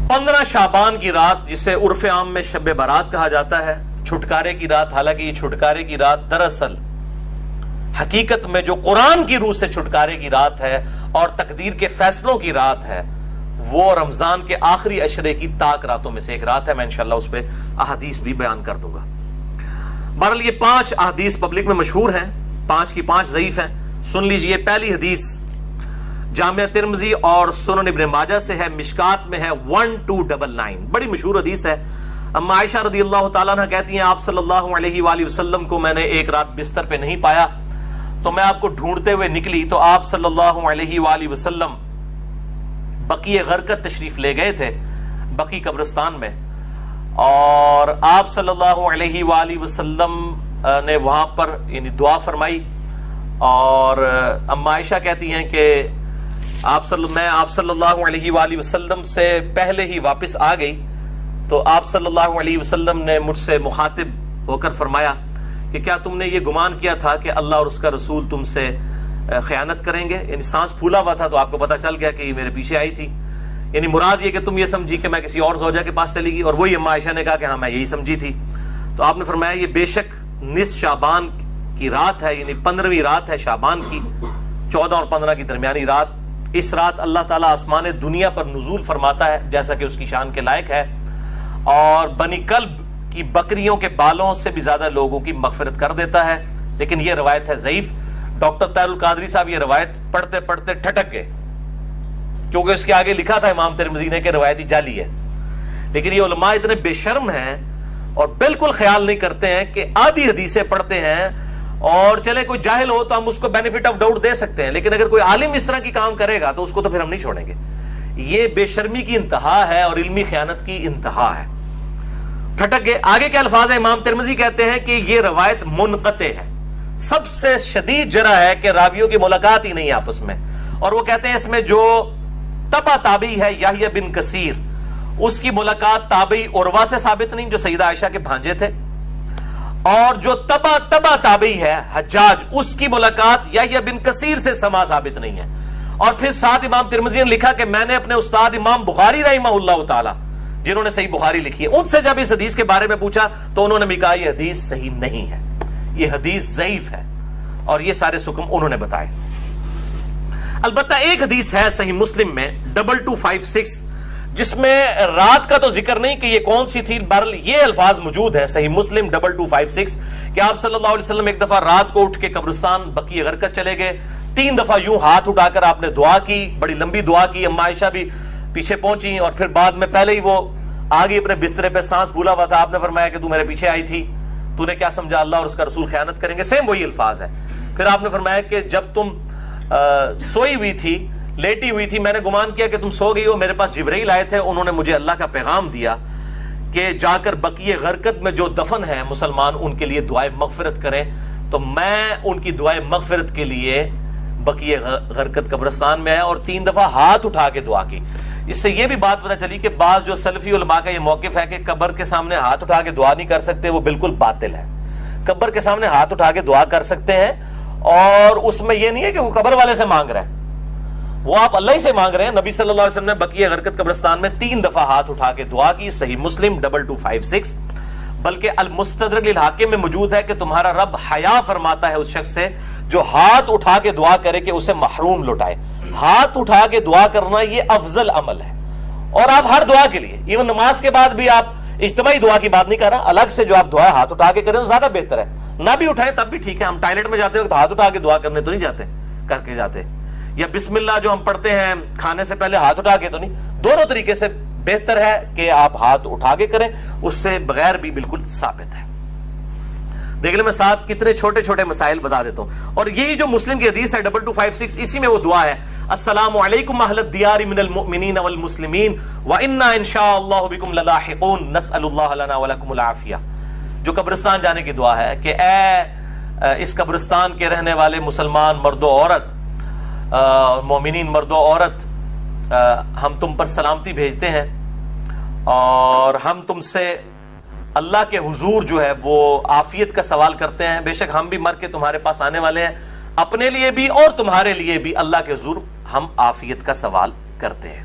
15 شعبان کی رات جسے عرف عام میں شب برات کہا جاتا ہے، چھٹکارے کی رات، حالانکہ یہ چھٹکارے کی رات دراصل حقیقت میں جو قرآن کی روح سے چھٹکارے کی رات ہے اور تقدیر کے فیصلوں کی رات ہے، وہ رمضان کے آخری عشرے کی تاک راتوں میں سے ایک رات ہے۔ میں انشاءاللہ اس پہ احادیث بھی بیان کر دوں گا۔ بہرحال یہ 5 احادیث پبلک میں مشہور ہیں، 5 کی 5 ضعیف ہیں۔ سن لیجئے، پہلی حدیث جامعہ ترمذی اور سنن ابن ماجہ سے ہے، مشکات میں ہے 1299، بڑی مشہور حدیث ہے۔ اما عائشہ رضی اللہ تعالیٰ عنہ کہتی ہیں آپ صلی اللہ علیہ وآلہ وسلم کو میں نے ایک رات بستر پہ نہیں پایا تو میں آپ کو ڈھونڈتے ہوئے نکلی تو آپ صلی اللہ علیہ وآلہ وسلم بقیع غرقد تشریف لے گئے تھے، بقیع قبرستان میں، اور آپ صلی اللہ علیہ وآلہ وسلم نے وہاں پر یعنی دعا فرمائی، اور اما عائشہ کہتی ہیں کہ میں آپ صلی اللہ علیہ وآلہ وسلم سے پہلے ہی واپس آ گئی تو آپ صلی اللہ علیہ وسلم نے مجھ سے مخاطب ہو کر فرمایا کہ کیا تم نے یہ گمان کیا تھا کہ اللہ اور اس کا رسول تم سے خیانت کریں گے؟ یعنی سانس پھولا ہوا تھا تو آپ کو پتا چل گیا کہ یہ میرے پیچھے آئی تھی، یعنی مراد یہ کہ تم یہ سمجھی کہ میں کسی اور زوجہ کے پاس چلی گئی، اور وہی اما عائشہ نے کہا کہ ہاں میں یہی سمجھی تھی۔ تو آپ نے فرمایا یہ بے شک نصف شعبان کی رات ہے، یعنی 15ویں رات ہے شعبان کی، 14 اور 15 کی درمیانی رات۔ اس رات اللہ تعالیٰ آسمان دنیا پر نزول فرماتا ہے جیسا کہ اس کی شان کے لائق ہے، اور بنی کلب کی بکریوں کے بالوں سے بھی زیادہ لوگوں کی مغفرت کر دیتا ہے، لیکن یہ روایت ہے ضعیف۔ ڈاکٹر طاہر القادری صاحب یہ روایت پڑھتے پڑھتے ٹھٹک گئے، کیونکہ اس کے آگے لکھا تھا امام ترمذی نے کہ روایتی جعلی ہے، لیکن یہ علماء اتنے بے شرم ہیں اور بالکل خیال نہیں کرتے ہیں کہ آدھی حدیثیں پڑھتے ہیں، اور چلے کوئی جاہل ہو تو ہم اس کو بینیفٹ آف ڈاؤٹ دے سکتے ہیں، لیکن اگر کوئی عالم اس طرح کی کام کرے گا تو اس کو تو پھر ہم نہیں چھوڑیں گے۔ یہ بے شرمی کی انتہا ہے اور علمی خیانت کی انتہا ہے۔ ٹھٹک گئے۔ آگے کے الفاظ ہیں، امام ترمذی کہتے ہیں کہ یہ روایت منقطع ہے، سب سے شدید جرح ہے کہ راویوں کی ملاقات ہی نہیں آپس میں، اور وہ کہتے ہیں اس میں جو تبع تابعی ہے یحییٰ بن کثیر، اس کی ملاقات تابعی عروہ سے ثابت نہیں جو سیدہ عائشہ کے بھانجے تھے، اور جو تبع تابعی ہے حجاج، اس کی ملاقات یحییٰ بن کثیر سے سما ثابت نہیں ہے۔ اور پھر ساتھ امام ترمذی نے لکھا کہ میں نے اپنے استاد امام بخاری رحمہ اللہ تعالی جنہوں نے صحیح بخاری لکھی ہے ان سے جب اس حدیث کے بارے میں پوچھا تو انہوں نے بھی کہا یہ حدیث صحیح نہیں ہے، یہ حدیث ضعیف ہے، اور یہ سارے حکم انہوں نے بتائے۔ البتہ ایک حدیث ہے صحیح مسلم میں 2256 جس میں رات کا تو ذکر نہیں کہ یہ کون سی تھی، بہرحال یہ الفاظ موجود ہیں صحیح مسلم 2256 کہ آپ صلی اللہ علیہ وسلم ایک دفعہ رات کو اٹھ کے قبرستان بقیع غرقد چلے گئے، 3 دفعہ یوں ہاتھ اٹھا کر آپ نے دعا کی، بڑی لمبی دعا کی، اما عائشہ بھی پیچھے پہنچی، اور پھر بعد میں پہلے ہی وہ آگے اپنے بسترے پہ سانس پھولا ہوا تھا، آپ نے فرمایا کہ تو میرے پیچھے آئی تھی، تو نے کیا سمجھا اللہ اور اس کا رسول خیانت کریں گے، سیم وہی الفاظ ہے۔ پھر آپ نے فرمایا کہ جب تم سوئی ہوئی تھی، لیٹی ہوئی تھی، میں نے گمان کیا کہ تم سو گئی ہو، میرے پاس جبرائیل آئے تھے، انہوں نے مجھے اللہ کا پیغام دیا کہ جا کر بقیع غرقد میں جو دفن ہے مسلمان ان کے لیے دعائے مغفرت کریں، تو میں ان کی دعائے مغفرت کے لیے بقیع غرقد قبرستان میں آیا اور 3 دفعہ ہاتھ اٹھا کے دعا کی۔ اس سے یہ بھی بات پتہ چلی کہ بعض جو سلفی علماء کا یہ موقف ہے کہ قبر کے سامنے ہاتھ اٹھا کے دعا نہیں کر سکتے، وہ بالکل باطل ہے۔ قبر کے سامنے ہاتھ اٹھا کے دعا کر سکتے ہیں، اور اس میں یہ نہیں ہے کہ وہ قبر والے سے مانگ رہے ہیں، وہ آپ اللہ ہی سے مانگ رہے ہیں۔ نبی صلی اللہ علیہ وسلم نے بقیع غرقد قبرستان میں 3 دفعہ ہاتھ اٹھا کے دعا کی، صحیح مسلم 2256۔ بلکہ المستدرک للحاکم میں موجود ہے کہ تمہارا رب حیا فرماتا ہے اس شخص سے جو ہاتھ اٹھا کے دعا کرے کہ اسے محروم لوٹائے۔ ہاتھ اٹھا کے دعا کرنا یہ افضل عمل ہے، اور آپ ہر دعا کے لیے، ایون نماز کے بعد بھی، آپ اجتماعی دعا کی بات نہیں کر رہا، الگ سے جو آپ دعا ہاتھ اٹھا کے کریں تو زیادہ بہتر ہے، نہ بھی اٹھائیں تب بھی ٹھیک ہے۔ ہم ٹائلٹ میں جاتے وقت ہاتھ اٹھا کے دعا کرنے تو نہیں جاتے، کر کے جاتے، یا بسم اللہ جو ہم پڑھتے ہیں کھانے سے پہلے ہاتھ اٹھا کے تو نہیں، دونوں طریقے سے بہتر ہے کہ آپ ہاتھ اٹھا کے کریں، اس سے بغیر بھی بالکل ثابت ہے۔ دیکھ لیں میں ساتھ کتنے چھوٹے چھوٹے مسائل بتا دیتا ہوں، اور یہی جو مسلم کی حدیث ہے 2256 اسی میں وہ دعا ہے، السلام علیکم اہل الدیار من المؤمنین والمسلمین وإنا انشاءاللہ بکم للاحقون نسأل اللہ لنا ولکم العافیہ، جو قبرستان جانے کی دعا ہے کہ اے اس قبرستان کے رہنے والے مسلمان مرد و عورت، مومنین مرد و عورت، ہم تم پر سلامتی بھیجتے ہیں، اور ہم تم سے اللہ کے حضور جو ہے وہ عافیت کا سوال کرتے ہیں، بے شک ہم بھی مر کے تمہارے پاس آنے والے ہیں، اپنے لیے بھی اور تمہارے لیے بھی اللہ کے حضور ہم عافیت کا سوال کرتے ہیں۔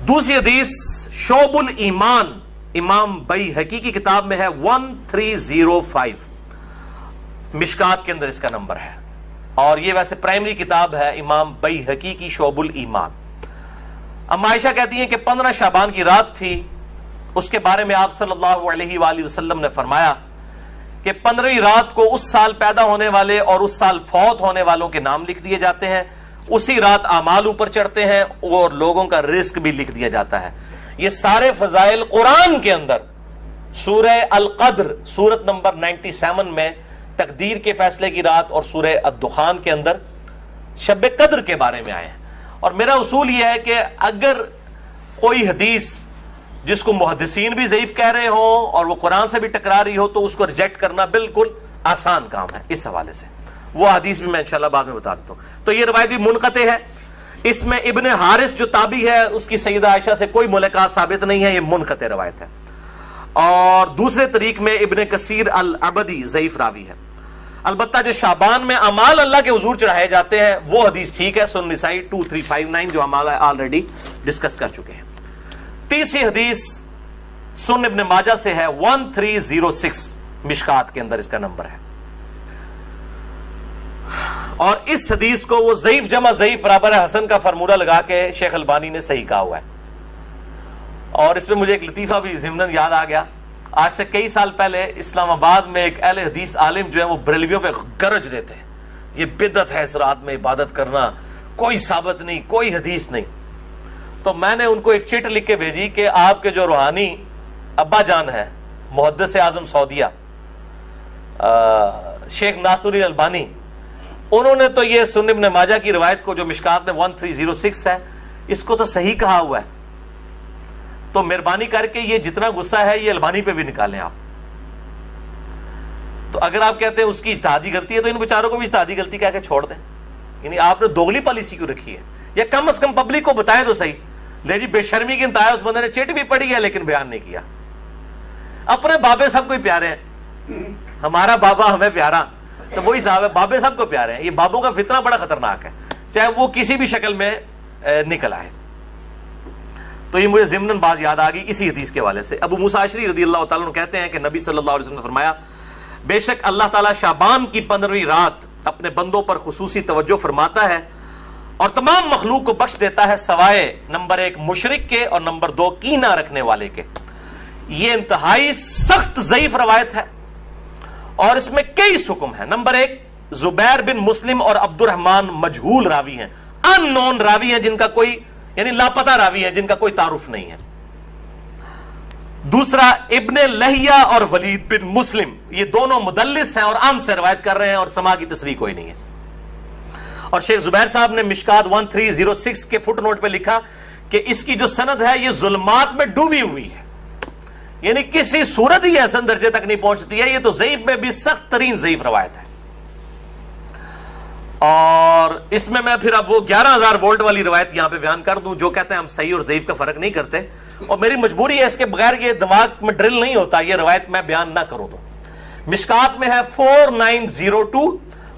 دوسری حدیث شعب الایمان امام بیہقی کی کتاب میں ہے 1305، مشکات کے اندر اس کا نمبر ہے، اور یہ ویسے پرائمری کتاب ہے امام بیہقی کی شعب الایمان۔ ام عائشہ کہتی ہیں کہ 15 شعبان کی رات تھی، اس کے بارے میں آپ صلی اللہ علیہ وآلہ وسلم نے فرمایا کہ 15ویں رات کو اس سال پیدا ہونے والے اور اس سال فوت ہونے والوں کے نام لکھ دیے جاتے ہیں، اسی رات اعمال اوپر چڑھتے ہیں اور لوگوں کا رزق بھی لکھ دیا جاتا ہے۔ یہ سارے فضائل قرآن کے اندر سورہ القدر سورت نمبر 97 میں تقدیر کے فیصلے کی رات اور سورہ الدخان کے اندر شب قدر کے بارے میں آئے ہیں۔ اور میرا اصول یہ ہے کہ اگر کوئی حدیث جس کو محدثین بھی ضعیف کہہ رہے ہوں اور وہ قرآن سے بھی ٹکرا رہی ہو تو اس کو ریجیکٹ کرنا بالکل آسان کام ہے۔ اس حوالے سے وہ حدیث بھی میں انشاءاللہ بعد میں بتا دیتا ہوں۔ تو یہ روایت بھی منقطع ہے، اس میں ابن حارث جو تابعی ہے اس کی سیدہ عائشہ سے کوئی ملاقات ثابت نہیں ہے، یہ منقطع روایت ہے۔ اور دوسرے طریق میں ابن کثیر العبدی ضعیف راوی ہے۔ البتہ جو شعبان میں اعمال اللہ کے حضور چڑھائے جاتے ہیں وہ حدیث ٹھیک ہے، سنن نسائی 2359 جو اعمال آلریڈی ڈسکس کر چکے ہیں۔ تیسری حدیث سنن ابن ماجہ سے ہے 1306، مشکات کے اندر اس کا نمبر ہے، اور اس حدیث کو وہ ضعیف جمع ضعیف برابر ہے حسن کا فارمولہ لگا کے شیخ البانی نے صحیح کہا ہوا ہے۔ اور اس پہ مجھے ایک لطیفہ بھی ضمناً یاد آ گیا، آج سے کئی سال پہلے اسلام آباد میں ایک اہل حدیث عالم جو ہے وہ بریلویوں پہ گرج رہے تھے، یہ بدعت ہے اس رات میں عبادت کرنا، کوئی ثابت نہیں، کوئی حدیث نہیں۔ تو میں نے ان کو ایک چٹ لکھ کے بھیجی کہ آپ کے جو روحانی ابا جان ہے محدث اعظم سعودیہ شیخ ناصر الدین البانی، انہوں نے تو یہ سنن ابن ماجہ کی روایت کو جو مشکات میں 1306 ہے اس کو تو صحیح کہا ہوا ہے، تو مہربانی کر کے یہ جتنا غصہ ہے یہ البانی پہ بھی نکالیں آپ۔ تو اگر آپ کہتے ہیں اس کی اجتہادی غلطی ہے تو ان بیچاروں کو بھی اجتہادی غلطی کہہ کے چھوڑ دیں، یعنی آپ نے دوگلی پالیسی کیوں رکھی ہے؟ یا کم از کم پبلک کو بتائیں تو صحیح۔ لے جی بے شرمی کی انتہا، اس بندے نے چٹ بھی پڑھی ہے لیکن بیان نہیں کیا۔ اپنے بابے سب کو پیارے ہیں، ہمارا بابا ہمیں پیارا، تو وہی صاحب ہے، بابے سب کو پیارے ہیں۔ یہ بابوں کا فتنہ بڑا خطرناک ہے، چاہے وہ کسی بھی شکل میں نکل آئے۔ تو یہ مجھے ضمناً بات یاد آ گئی اسی حدیث کے حوالے سے۔ ابو موسیٰ اشعری رضی اللہ تعالیٰ عنہ کہتے ہیں کہ نبی صلی اللہ علیہ وسلم نے فرمایا، بے شک اللہ تعالیٰ شعبان کی 15ویں رات اپنے بندوں پر خصوصی توجہ فرماتا ہے اور تمام مخلوق کو بخش دیتا ہے سوائے نمبر 1 مشرک کے اور نمبر 2 کینہ رکھنے والے کے۔ یہ انتہائی سخت ضعیف روایت ہے اور اس میں کئی حکم ہیں۔ نمبر 1 زبیر بن مسلم اور عبد الرحمن مجہول راوی ہیں، ان نون راوی ہیں، جن کا کوئی یعنی لاپتہ راوی ہیں، جن کا کوئی تعارف نہیں ہے۔ دوسرا ابن لہیہ اور ولید بن مسلم، یہ دونوں مدلس ہیں اور عام سے روایت کر رہے ہیں اور سما کی تصریح کوئی نہیں ہے۔ اور شیخ زبیر صاحب نے مشکات 1306 کے فٹ نوٹ پہ لکھا کہ اس کی جو سند ہے یہ ظلمات میں ڈوبی ہوئی ہے، یعنی کسی صورت ہی حسن درجے تک نہیں پہنچتی ہے۔ یہ تو ضعیف میں بھی سخت ترین ضعیف روایت ہے۔ اور اس میں پھر اب وہ 11,000 وولٹ والی روایت یہاں پہ بیان کر دوں جو کہتے ہیں ہم صحیح اور ضعیف کا فرق نہیں کرتے، اور میری مجبوری ہے، اس کے بغیر یہ دماغ میں ڈرل نہیں ہوتا یہ روایت میں بیان نہ کروں تو۔ مشکات میں ہے 4902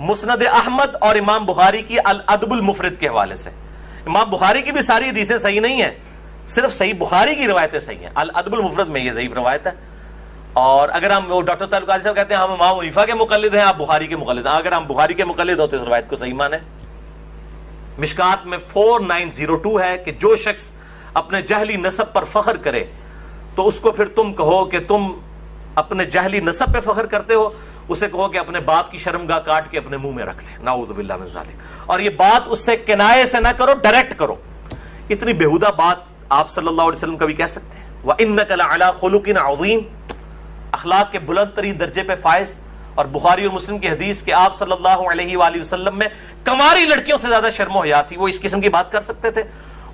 مسند احمد اور امام بخاری کی الادب المفرد کے حوالے سے۔ امام بخاری کی بھی ساری حدیثیں صحیح نہیں ہیں، صرف صحیح بخاری کی روایتیں صحیح ہیں، الادب المفرد میں یہ ضعیف روایت ہے۔ اور اگر ہم وہ ڈاکٹر تعلق قاضی صاحب کہتے ہیں ہم امام حنیفہ کے مقلد ہیں، آپ بخاری کے مقلد ہیں، اگر ہم بخاری کے مقلد ہو تو اس روایت کو صحیح مانیں۔ مشکات میں 4902 ہے کہ جو شخص اپنے جہلی نسب پر فخر کرے تو اس کو پھر تم کہو کہ تم اپنے جہلی نسب پہ فخر کرتے ہو، اسے کہو کہ اپنے باپ کی شرمگاہ کاٹ کے اپنے منہ میں رکھ لے، نعوذ باللہ من ذالک۔ اور یہ بات اس سے کنایے سے نہ کرو، ڈائریکٹ کرو۔ اتنی بےہودہ بات آپ صلی اللہ علیہ وسلم کبھی کہہ سکتے ہیں؟ وَإِنَّكَ لَعَلَىٰ خُلُقٍ عَظِيمٍ، اخلاق کے بلند ترین درجے پہ فائز۔ اور بخاری اور مسلم کی حدیث کہ آپ صلی اللہ علیہ وآلہ وسلم میں کنواری لڑکیوں سے زیادہ شرم و حیا تھی، وہ اس قسم کی بات کر سکتے تھے؟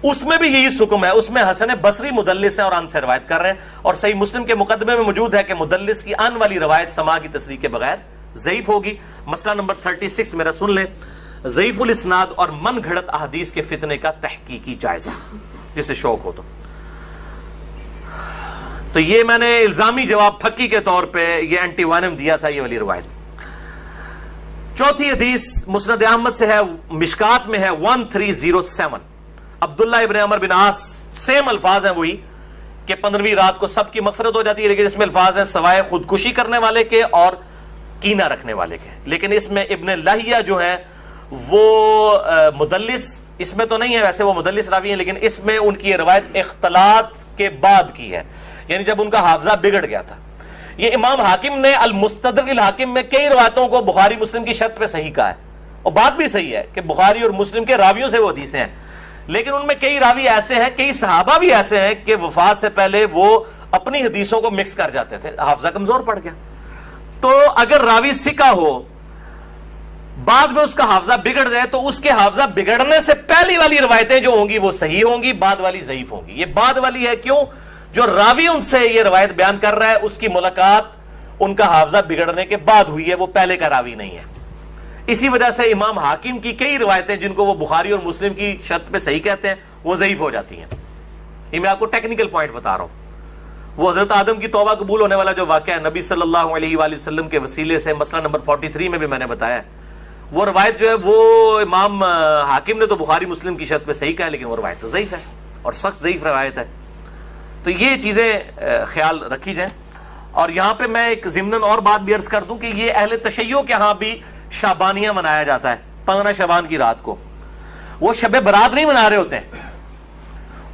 اس میں بھی یہی حکم ہے، اس میں حسن بصری مدلس ہیں اور ان سے روایت کر رہے ہیں، اور صحیح مسلم کے مقدمے میں موجود ہے کہ مدلس کی ان والی روایت سما کی تصریح کے بغیر ضعیف ہوگی۔ مسئلہ نمبر 36 میرا سن لیں، ضعیف الاسناد اور من گھڑت احادیث کے فتنے کا تحقیقی جائزہ، جسے شوق ہو تو یہ میں نے الزامی جواب پھکی کے طور پہ یہ اینٹی وانم دیا تھا یہ والی روایت۔ چوتھی حدیث مسند احمد سے ہے، مشکات میں ہے 1307، عبداللہ ابن عمر بن عاص، سیم الفاظ ہیں وہی کہ 15ویں رات کو سب کی مغفرت ہو جاتی ہے، لیکن اس میں الفاظ ہیں سوائے خودکشی کرنے والے کے اور کینہ رکھنے والے کے. لیکن اس میں ابن لہیہ جو ہے وہ مدلس، اس میں تو نہیں ہے، ویسے وہ مدلس راوی ہیں، لیکن اس میں ان کی روایت اختلاط کے بعد کی ہے، یعنی جب ان کا حافظہ بگڑ گیا تھا. یہ امام حاکم نے المستدرک الحاکم میں کئی روایتوں کو بخاری مسلم کی شرط پہ صحیح کہا ہے، اور بات بھی صحیح ہے کہ بخاری اور مسلم کے راویوں سے وہ حدیثیں ہیں، لیکن ان میں کئی راوی ایسے ہیں، کئی صحابہ بھی ایسے ہیں کہ وفات سے پہلے وہ اپنی حدیثوں کو مکس کر جاتے تھے، حافظہ کمزور پڑ گیا. تو اگر راوی ثقہ ہو، بعد میں اس کا حافظہ بگڑ جائے، تو اس کے حافظہ بگڑنے سے پہلی والی روایتیں جو ہوں گی وہ صحیح ہوں گی، بعد والی ضعیف ہوں گی. یہ بعد والی ہے کیوں؟ جو راوی ان سے یہ روایت بیان کر رہا ہے اس کی ملاقات ان کا حافظہ بگڑنے کے بعد ہوئی ہے، وہ پہلے کا راوی نہیں ہے. اسی وجہ سے امام حاکم کی کئی روایتیں جن کو وہ بخاری اور مسلم کی شرط پہ صحیح کہتے ہیں وہ ضعیف ہو جاتی ہیں. یہ میں آپ کو ٹیکنیکل پوائنٹ بتا رہا ہوں. وہ حضرت آدم کی توبہ قبول ہونے والا جو واقعہ ہے نبی صلی اللہ علیہ وآلہ وسلم کے وسیلے سے، مسئلہ نمبر 43 میں بھی میں نے بتایا ہے، وہ روایت جو ہے وہ امام حاکم نے تو بخاری مسلم کی شرط پہ صحیح کہا ہے، لیکن وہ روایت تو ضعیف ہے اور سخت ضعیف روایت ہے. تو یہ چیزیں خیال رکھی جائیں. اور یہاں پہ میں ایک ضمناً اور بات بھی عرض کر دوں کہ یہ اہل تشیع کے ہاں بھی شعبانیہ منایا جاتا ہے 15 شعبان کی رات کو. وہ شب برات نہیں منا رہے ہوتے ہیں،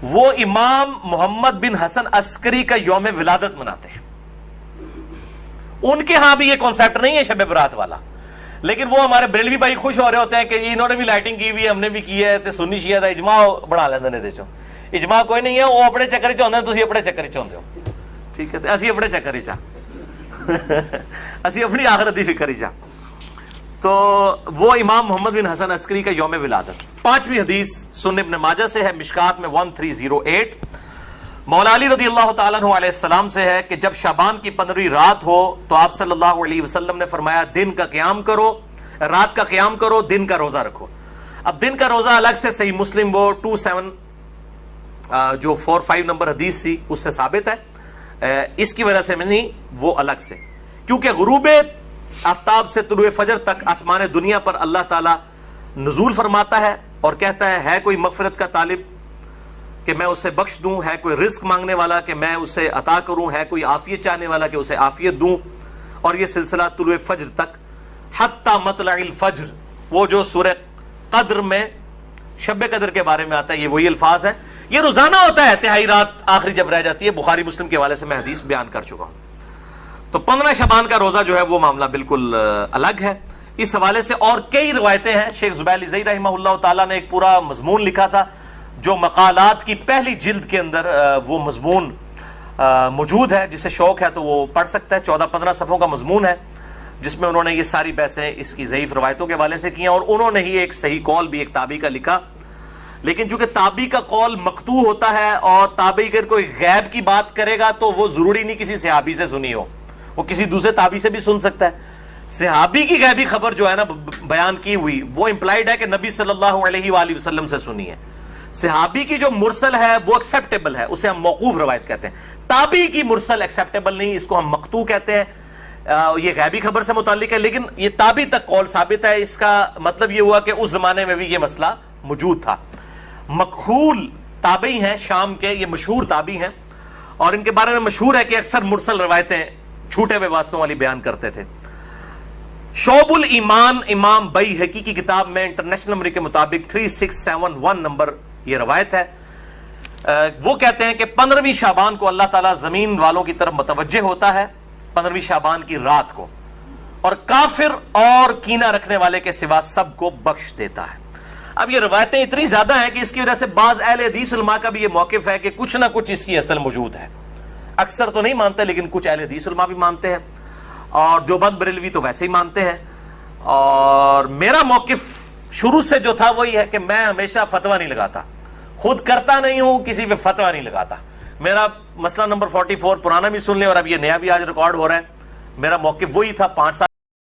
وہ امام محمد بن حسن عسکری کا یوم ولادت مناتے ہیں. ان کے ہاں بھی یہ کانسیپٹ نہیں ہے شب برات والا، لیکن وہ ہمارے بریلوی بھائی خوش ہو رہے ہوتے ہیں کہ انہوں نے بھی لائٹنگ کی ہوئی ہے، ہم نے بھی کی ہے، تے سنی شیعہ دا اجماع بنا لیندے نے. دیکھو اجماع کوئی نہیں ہے، وہ اپنے چکر چ ہوندے، تسی اپنے چکر چ ہوندے ہو، ٹھیک ہے؟ تے اسی اپنے چکر چ اسی اپنی آخرت دی فکر چ. تو وہ امام محمد بن حسن عسکری کا یوم ولادت. 5ویں حدیث سنن ابن ماجہ سے ہے، مشکات میں 1308. مولا علی رضی اللہ تعالیٰ عنہ علیہ السلام سے ہے کہ جب شعبان کی 15ویں رات ہو تو آپ صلی اللہ علیہ وسلم نے فرمایا دن کا قیام کرو، رات کا قیام کرو، دن کا روزہ رکھو. اب دن کا روزہ الگ سے صحیح مسلم وہ 27 جو 45 نمبر حدیث تھی اس سے ثابت ہے، اس کی وجہ سے میں نہیں، وہ الگ سے، کیونکہ غروب آفتاب سے طلوع فجر تک آسمان دنیا پر اللہ تعالیٰ نزول فرماتا ہے اور کہتا ہے کوئی مغفرت کا طالب کہ میں اسے بخش دوں، ہے کوئی رزق مانگنے والا کہ میں اسے عطا کروں، ہے کوئی عافیت چاہنے والا کہ اسے عافیت دوں. اور یہ سلسلہ طلوع فجر تک حتی مطلع الفجر، وہ جو سورہ قدر میں شب قدر کے بارے میں آتا ہے، یہ وہی الفاظ ہیں. یہ روزانہ ہوتا ہے، تہائی رات آخری جب رہ جاتی ہے. بخاری مسلم کے حوالے سے میں حدیث بیان کر چکا ہوں. تو 15 شعبان کا روزہ جو ہے وہ معاملہ بالکل الگ ہے. اس حوالے سے اور کئی روایتیں ہیں. شیخ زبیر علی رحمہ اللہ تعالیٰ نے ایک پورا مضمون لکھا تھا جو مقالات کی پہلی جلد کے اندر وہ مضمون موجود ہے، جسے شوق ہے تو وہ پڑھ سکتا ہے. 14-15 صفحوں کا مضمون ہے جس میں انہوں نے یہ ساری بحثیں اس کی ضعیف روایتوں کے حوالے سے کی ہیں، اور انہوں نے ہی ایک صحیح قول بھی ایک تابعی کا لکھا. لیکن چونکہ تابعی کا قول مقطوع ہوتا ہے اور تابعی اگر کوئی غیب کی بات کرے گا تو وہ ضروری نہیں کسی صحابی سے سنی ہو، وہ کسی دوسرے تابعی سے بھی سن سکتا ہے. صحابی کی غیبی خبر جو ہے نا بیان کی ہوئی وہ امپلائڈ ہے کہ نبی صلی اللہ علیہ وآلہ وسلم سے سنی ہے. صحابی کی جو مرسل ہے وہ ایکسیپٹیبل ہے، اسے ہم موقوف روایت کہتے ہیں. تابعی کی مرسل ایکسیپٹیبل نہیں، اس کو ہم مقطوع کہتے ہیں. یہ غیبی خبر سے متعلق ہے، لیکن یہ تابعی تک قول ثابت ہے. اس کا مطلب یہ ہوا کہ اس زمانے میں بھی یہ مسئلہ موجود تھا. مکحول تابعی ہیں شام کے، یہ مشہور تابعی ہیں، اور ان کے بارے میں مشہور ہے کہ اکثر مرسل روایتیں چھوٹے ہوئے واسطوں والی بیان کرتے تھے. شعب الایمان امام بیہقی کی کتاب میں انٹرنیشنل نمبر کے مطابق 3671 نمبر یہ روایت ہے. وہ کہتے ہیں کہ 15ویں شعبان کو اللہ تعالیٰ زمین والوں کی طرف متوجہ ہوتا ہے 15ویں شعبان کی رات کو، اور کافر اور کینہ رکھنے والے کے سوا سب کو بخش دیتا ہے. اب یہ روایتیں اتنی زیادہ ہیں کہ اس کی وجہ سے بعض اہل حدیث علماء کا بھی یہ موقف ہے کہ کچھ نہ کچھ اس کی اصل موجود ہے. اکثر تو نہیں مانتے لیکن کچھ اہل حدیث علماء بھی مانتے ہیں، اور دیوبند بریلوی تو ویسے ہی مانتے ہیں. اور میرا موقف شروع سے جو تھا وہی ہے کہ میں ہمیشہ فتویٰ نہیں لگاتا، خود کرتا نہیں ہوں، کسی پہ فتویٰ نہیں لگاتا. میرا مسئلہ نمبر 44 پرانا بھی سن لیں اور اب یہ نیا بھی آج ریکارڈ ہو رہا ہے. میرا موقف وہی تھا 5 سال